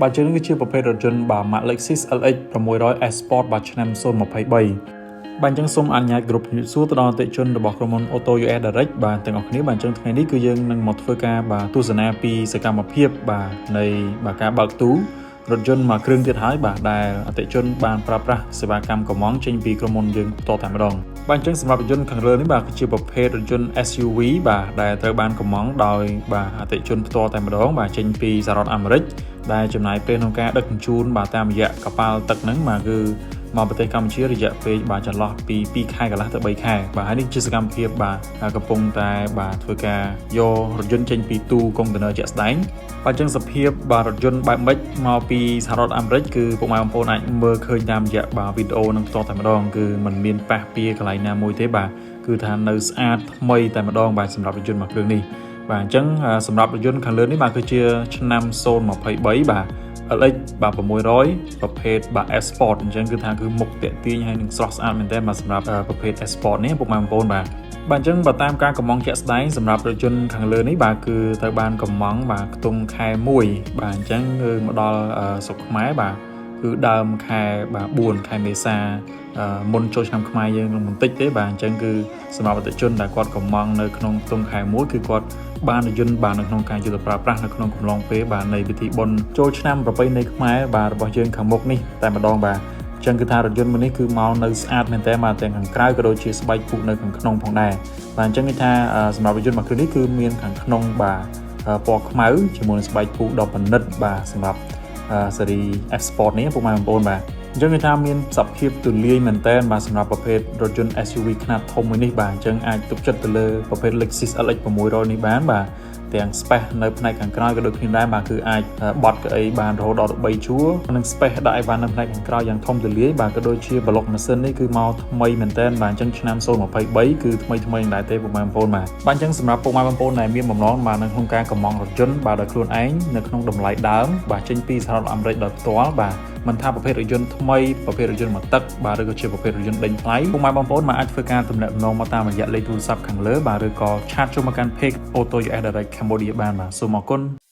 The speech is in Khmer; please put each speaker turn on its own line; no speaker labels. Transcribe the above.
បាទជាងនេះគឺជាប្រភេទរថយន្តបាទ Lexus LX 600 S Sport បាទឆ្នាំ2023បាទអញ្ចឹងសូមអនុញ្ញាតគ្រប់ជំរាបសួរទៅដល់អតិថិជនរបស់ក្រុមហ៊ុន Auto US Direct បាទទាំងអស់គ្នាបាទអញ្ចឹងថ្ងៃនេះគឺយើងនឹងមកធ្វើការបាទទស្សនាពីសកម្មភាពបាទនៃបាទការបើកទូរថយន្តមួយគ្រឿងទៀតហើយបាទដែលអតិថិជនបានប្រើប្រាស់សេវាកម្មកម្មង់ចេញពីក្រុមហ៊ុនយើងផ្ទាល់តែម្ដងបាទអញ្ចឹងសម្រាប់រថយន្តខាងលើនេះបាទគឺជាប្រភេទរថយន្ត SUV បាទដែលត្រូវបានកម្មង់ដោយបាទអតិថិជនផ្ទាល់តែម្ដងបាទចេញពីសហរដ្ឋអាមេរិកដែលចំណាយពេលក្នុងការដឹកជញ្ជូនបាទតាមរយៈកប៉ាល់ទឹកហ្នឹងបាទគឺមកប្រទេសកម្ពុជារយៈពេលបាទចន្លោះពី2ខែកន្លះទៅ3ខែបាទហើយនេះជាសកម្មភាពបាទកំពុងតែបាទធ្វើការយករថយន្តចេញពីទូកុងតឺន័រជាក់ស្ដែងបាទអញ្ចឹងសភាពបាទរថយន្តបែបម៉េចមកពីសហរដ្ឋអាមេរិកគឺពុកម៉ែបងប្អូនអាចមើលឃើញតាមរយៈបាទវីដេអូនឹងផ្ទាល់តែម្ដងគឺมันមានប៉ះពៀកន្លែងណាមួយទេបាទគឺថានៅស្អាតថ្មីតែម្ដងបាទសម្រាប់រថយន្តមួយគ្រឿងនេះបាទអញ្ចឹងសម្រាប់រថយន្តខាងលើនេះបាទគឺជាឆ្នាំ023បាទ LX បាទ600ប្រភេទបាទ S Sport អញ្ចឹងគឺថាគឺមុខតាក់ទាញហើយនឹងស្រស់ស្អាតមែនទែនបាទសម្រាប់ប្រភេទ S Sport នេះពុកម៉ែបងប្អូនបាទអញ្ចឹងបើតាមការកម្មង់ជាក់ស្ដែងសម្រាប់រថយន្តខាងលើនេះបាទគឺត្រូវបានកម្មង់បាទខ្ទង់ខែ1បាទអញ្ចឹងគឺមកដល់ស្រុកខ្មែរបាទគឺដើមខែបាទ4ខែមេសាមុនចូលឆ្នាំខ្មែរយើងបន្តិចទេបាទអញ្ចឹងគឺសម្រាប់អតិថិជនដែលគាត់កម្មង់នៅក្នុងខ្ទង់ខែ1គឺគាត់បានរថយន្តបាទនៅក្នុងការយកទៅប្រើប្រាស់នៅក្នុងកំឡុងពេលបាទនៃពិធីបុណ្យចូលឆ្នាំប្រពៃណីខ្មែរបាទរបស់យើងខាងមុខនេះតែម្ដងបាទអញ្ចឹងគឺថារថយន្តមួយនេះគឺមកនៅស្អាតមែនតើបាទទាំងខាងក្រៅក៏ដូចជាស្បែកពុកនៅខាងក្នុងផងដែរបាទអញ្ចឹងគឺថាសម្រាប់រថយន្តមួយគ្រឿងនេះគឺមានខាងក្នុងបាទពណ៌ខ្មៅជាមួយនឹងស្បែកពុកដ៏ប្រណិតបាទសម្រាប់ស៊េរី S Sport នេះពុកម៉ែបងប្អូនបាទអញ្ចឹងគឺថាមានសភាពទូលាយមែនតើបាទសម្រាប់ប្រភេទរថយន្ត SUV ខ្នាតធំមួយនេះបាទអញ្ចឹងអាចទុកចិត្តទៅលើប្រភេទ Lexus LX 600នេះបានបាទទាំង space នៅផ្នែកខាងក្រោយក៏ដូចគ្នាដែរបាទគឺអាចបត់កៅអីបានរហូតដល់3ជួរនិង space ដាក់អីបាននៅផ្នែកខាងក្រោយយ៉ាងធំទូលាយបាទក៏ដូចជាប្លុកម៉ាស៊ីននេះគឺមកថ្មីមែនតើបាទអញ្ចឹងឆ្នាំ023គឺថ្មីដែរទេពុកម៉ែបងប្អូនបាទអញ្ចឹងសម្រាប់ពុកម៉ែបងប្អូនដែលមានបំណងបាទនៅក្នុងការកម្មង់រថយន្តបាទដោយខ្លួនឯងនៅក្នុងតម្លៃដើមបាទចេញពីសហរដ្ឋអាមេរិកដោយផ្ទាល់បាទមិនថាប្រភេទរថយន្តថ្មីប្រភេទរថយន្តមកទឹកបាទឬក៏ជាប្រភេទរថយន្តដេញថ្លៃពុកម៉ែបងប្អូនអាចធ្វើការទំនាក់ទំនងមកតាមរយៈលេខទូរស័ព្ទខាងលើបាទឬក៏ឆាតចូលមកកាន់ page Auto US Direct Cambodia បានបាទសូមអរគុណ